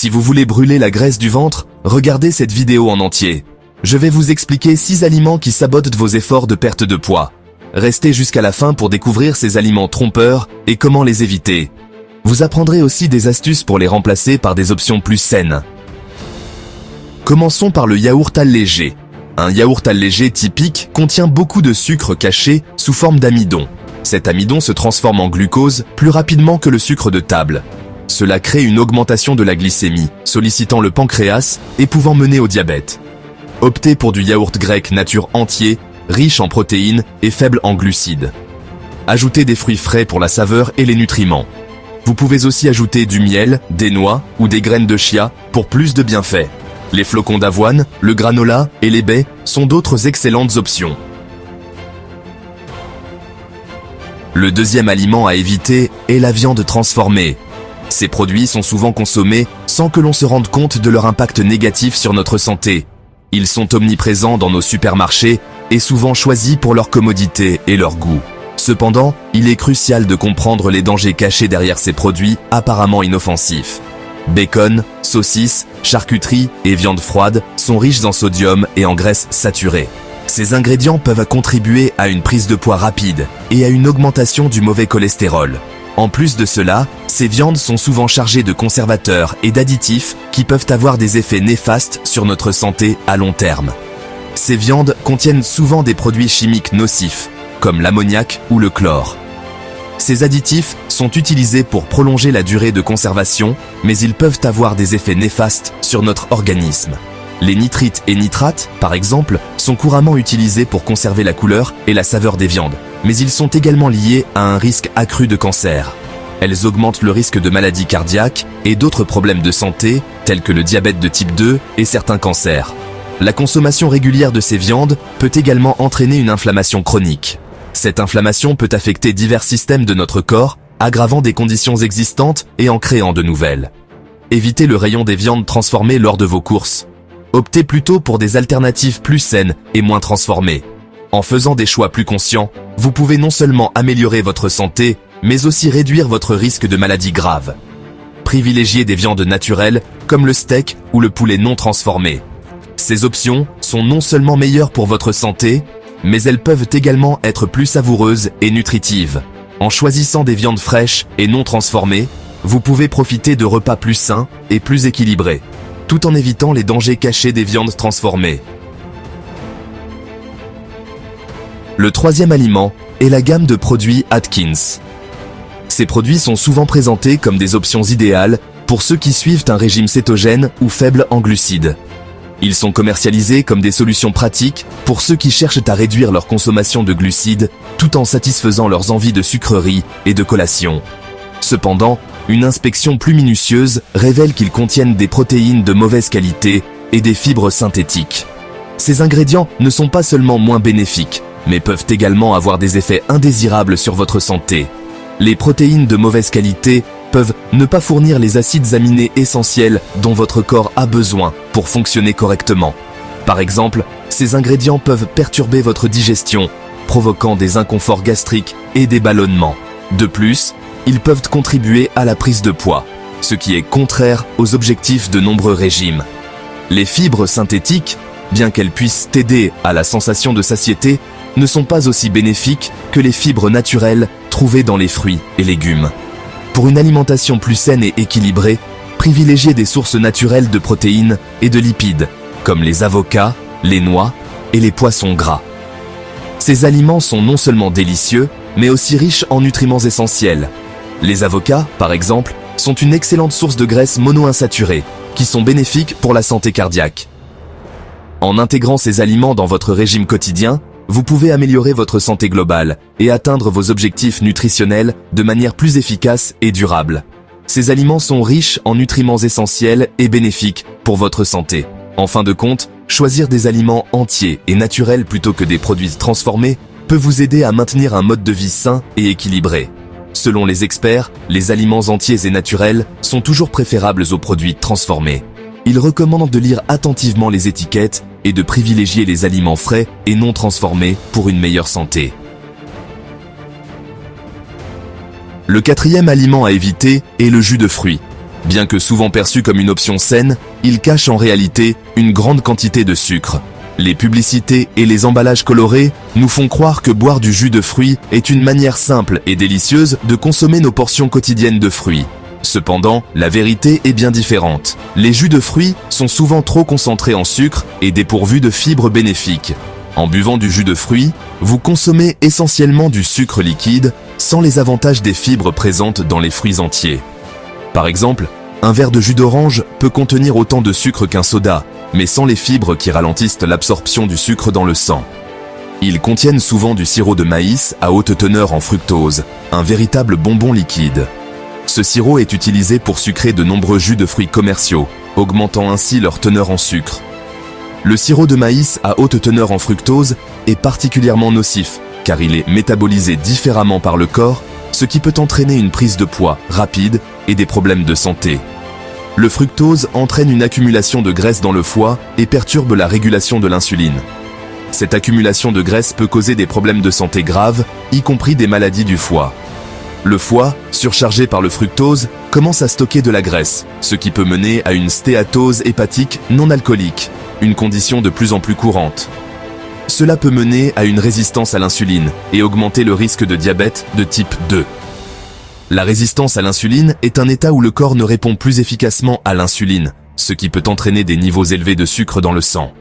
Si vous voulez brûler la graisse du ventre, regardez cette vidéo en entier. Je vais vous expliquer 6 aliments qui sabotent vos efforts de perte de poids. Restez jusqu'à la fin pour découvrir ces aliments trompeurs et comment les éviter. Vous apprendrez aussi des astuces pour les remplacer par des options plus saines. Commençons par le yaourt allégé. Un yaourt allégé typique contient beaucoup de sucre caché sous forme d'amidon. Cet amidon se transforme en glucose plus rapidement que le sucre de table. Cela crée une augmentation de la glycémie, sollicitant le pancréas et pouvant mener au diabète. Optez pour du yaourt grec nature entier, riche en protéines et faible en glucides. Ajoutez des fruits frais pour la saveur et les nutriments. Vous pouvez aussi ajouter du miel, des noix ou des graines de chia pour plus de bienfaits. Les flocons d'avoine, le granola et les baies sont d'autres excellentes options. Le deuxième aliment à éviter est la viande transformée. Ces produits sont souvent consommés sans que l'on se rende compte de leur impact négatif sur notre santé. Ils sont omniprésents dans nos supermarchés et souvent choisis pour leur commodité et leur goût. Cependant, il est crucial de comprendre les dangers cachés derrière ces produits apparemment inoffensifs. Bacon, saucisses, charcuterie et viande froide sont riches en sodium et en graisses saturées. Ces ingrédients peuvent contribuer à une prise de poids rapide et à une augmentation du mauvais cholestérol. En plus de cela, ces viandes sont souvent chargées de conservateurs et d'additifs qui peuvent avoir des effets néfastes sur notre santé à long terme. Ces viandes contiennent souvent des produits chimiques nocifs, comme l'ammoniac ou le chlore. Ces additifs sont utilisés pour prolonger la durée de conservation, mais ils peuvent avoir des effets néfastes sur notre organisme. Les nitrites et nitrates, par exemple, sont couramment utilisés pour conserver la couleur et la saveur des viandes, mais ils sont également liés à un risque accru de cancer. Elles augmentent le risque de maladies cardiaques et d'autres problèmes de santé, tels que le diabète de type 2 et certains cancers. La consommation régulière de ces viandes peut également entraîner une inflammation chronique. Cette inflammation peut affecter divers systèmes de notre corps, aggravant des conditions existantes et en créant de nouvelles. Évitez le rayon des viandes transformées lors de vos courses. Optez plutôt pour des alternatives plus saines et moins transformées. En faisant des choix plus conscients, vous pouvez non seulement améliorer votre santé, mais aussi réduire votre risque de maladies graves. Privilégiez des viandes naturelles, comme le steak ou le poulet non transformé. Ces options sont non seulement meilleures pour votre santé, mais elles peuvent également être plus savoureuses et nutritives. En choisissant des viandes fraîches et non transformées, vous pouvez profiter de repas plus sains et plus équilibrés, tout en évitant les dangers cachés des viandes transformées. Le troisième aliment est la gamme de produits Atkins. Ces produits sont souvent présentés comme des options idéales pour ceux qui suivent un régime cétogène ou faible en glucides. Ils sont commercialisés comme des solutions pratiques pour ceux qui cherchent à réduire leur consommation de glucides tout en satisfaisant leurs envies de sucreries et de collations. Cependant, une inspection plus minutieuse révèle qu'ils contiennent des protéines de mauvaise qualité et des fibres synthétiques. Ces ingrédients ne sont pas seulement moins bénéfiques, mais peuvent également avoir des effets indésirables sur votre santé. Les protéines de mauvaise qualité peuvent ne pas fournir les acides aminés essentiels dont votre corps a besoin pour fonctionner correctement. Par exemple, ces ingrédients peuvent perturber votre digestion, provoquant des inconforts gastriques et des ballonnements. De plus, ils peuvent contribuer à la prise de poids, ce qui est contraire aux objectifs de nombreux régimes. Les fibres synthétiques, bien qu'elles puissent aider à la sensation de satiété, ne sont pas aussi bénéfiques que les fibres naturelles trouvées dans les fruits et légumes. Pour une alimentation plus saine et équilibrée, privilégiez des sources naturelles de protéines et de lipides, comme les avocats, les noix et les poissons gras. Ces aliments sont non seulement délicieux, mais aussi riches en nutriments essentiels. Les avocats, par exemple, sont une excellente source de graisses monoinsaturées, qui sont bénéfiques pour la santé cardiaque. En intégrant ces aliments dans votre régime quotidien, vous pouvez améliorer votre santé globale et atteindre vos objectifs nutritionnels de manière plus efficace et durable. Ces aliments sont riches en nutriments essentiels et bénéfiques pour votre santé. En fin de compte, choisir des aliments entiers et naturels plutôt que des produits transformés peut vous aider à maintenir un mode de vie sain et équilibré. Selon les experts, les aliments entiers et naturels sont toujours préférables aux produits transformés. Ils recommandent de lire attentivement les étiquettes et de privilégier les aliments frais et non transformés pour une meilleure santé. Le quatrième aliment à éviter est le jus de fruits. Bien que souvent perçu comme une option saine, il cache en réalité une grande quantité de sucre. Les publicités et les emballages colorés nous font croire que boire du jus de fruits est une manière simple et délicieuse de consommer nos portions quotidiennes de fruits. Cependant, la vérité est bien différente. Les jus de fruits sont souvent trop concentrés en sucre et dépourvus de fibres bénéfiques. En buvant du jus de fruits, vous consommez essentiellement du sucre liquide sans les avantages des fibres présentes dans les fruits entiers. Par exemple, un verre de jus d'orange peut contenir autant de sucre qu'un soda, mais sans les fibres qui ralentissent l'absorption du sucre dans le sang. Ils contiennent souvent du sirop de maïs à haute teneur en fructose, un véritable bonbon liquide. Ce sirop est utilisé pour sucrer de nombreux jus de fruits commerciaux, augmentant ainsi leur teneur en sucre. Le sirop de maïs à haute teneur en fructose est particulièrement nocif, car il est métabolisé différemment par le corps, ce qui peut entraîner une prise de poids rapide et des problèmes de santé. Le fructose entraîne une accumulation de graisse dans le foie et perturbe la régulation de l'insuline. Cette accumulation de graisse peut causer des problèmes de santé graves, y compris des maladies du foie. Le foie, surchargé par le fructose, commence à stocker de la graisse, ce qui peut mener à une stéatose hépatique non alcoolique, une condition de plus en plus courante. Cela peut mener à une résistance à l'insuline et augmenter le risque de diabète de type 2. La résistance à l'insuline est un état où le corps ne répond plus efficacement à l'insuline, ce qui peut entraîner des niveaux élevés de sucre dans le sang.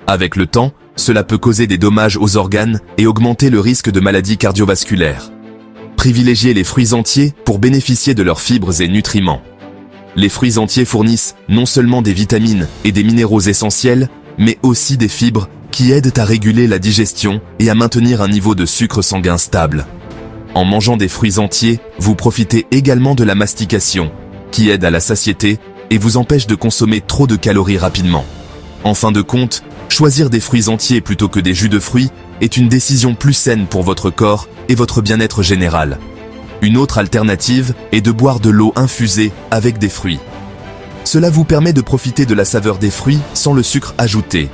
Avec le temps, cela peut causer des dommages aux organes et augmenter le risque de maladies cardiovasculaires. Privilégiez les fruits entiers pour bénéficier de leurs fibres et nutriments. Les fruits entiers fournissent non seulement des vitamines et des minéraux essentiels, mais aussi des fibres qui aident à réguler la digestion et à maintenir un niveau de sucre sanguin stable. En mangeant des fruits entiers, vous profitez également de la mastication, qui aide à la satiété et vous empêche de consommer trop de calories rapidement. En fin de compte, choisir des fruits entiers plutôt que des jus de fruits est une décision plus saine pour votre corps et votre bien-être général. Une autre alternative est de boire de l'eau infusée avec des fruits. Cela vous permet de profiter de la saveur des fruits sans le sucre ajouté.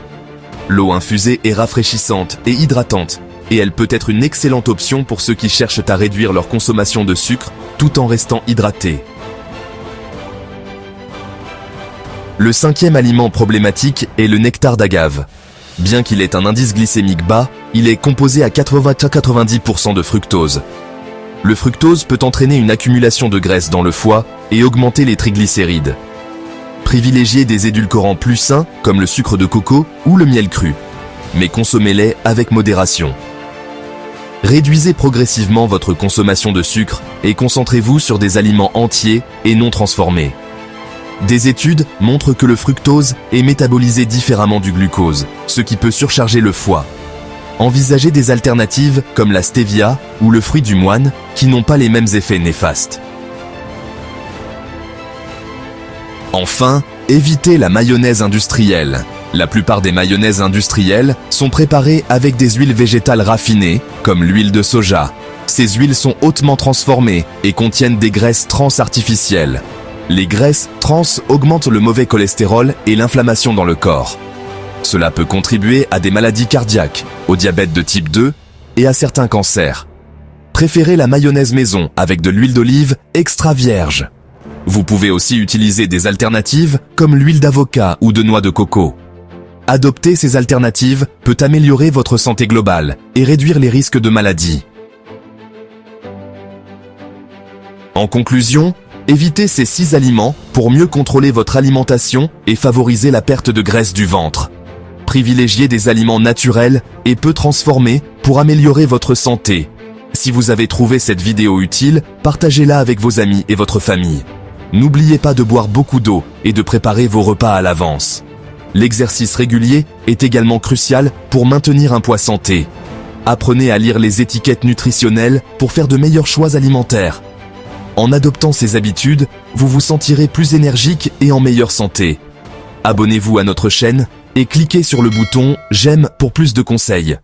L'eau infusée est rafraîchissante et hydratante, et elle peut être une excellente option pour ceux qui cherchent à réduire leur consommation de sucre tout en restant hydratés. Le cinquième aliment problématique est le nectar d'agave. Bien qu'il ait un indice glycémique bas, il est composé à 80-90% de fructose. Le fructose peut entraîner une accumulation de graisse dans le foie et augmenter les triglycérides. Privilégiez des édulcorants plus sains comme le sucre de coco ou le miel cru, mais consommez-les avec modération. Réduisez progressivement votre consommation de sucre et concentrez-vous sur des aliments entiers et non transformés. Des études montrent que le fructose est métabolisé différemment du glucose, ce qui peut surcharger le foie. Envisagez des alternatives comme la stevia ou le fruit du moine qui n'ont pas les mêmes effets néfastes. Enfin, évitez la mayonnaise industrielle. La plupart des mayonnaises industrielles sont préparées avec des huiles végétales raffinées, comme l'huile de soja. Ces huiles sont hautement transformées et contiennent des graisses trans artificielles. Les graisses trans augmentent le mauvais cholestérol et l'inflammation dans le corps. Cela peut contribuer à des maladies cardiaques, au diabète de type 2 et à certains cancers. Préférez la mayonnaise maison avec de l'huile d'olive extra vierge. Vous pouvez aussi utiliser des alternatives comme l'huile d'avocat ou de noix de coco. Adopter ces alternatives peut améliorer votre santé globale et réduire les risques de maladies. En conclusion, évitez ces 6 aliments pour mieux contrôler votre alimentation et favoriser la perte de graisse du ventre. Privilégiez des aliments naturels et peu transformés pour améliorer votre santé. Si vous avez trouvé cette vidéo utile, partagez-la avec vos amis et votre famille. N'oubliez pas de boire beaucoup d'eau et de préparer vos repas à l'avance. L'exercice régulier est également crucial pour maintenir un poids santé. Apprenez à lire les étiquettes nutritionnelles pour faire de meilleurs choix alimentaires. En adoptant ces habitudes, vous vous sentirez plus énergique et en meilleure santé. Abonnez-vous à notre chaîne et cliquez sur le bouton « J'aime » pour plus de conseils.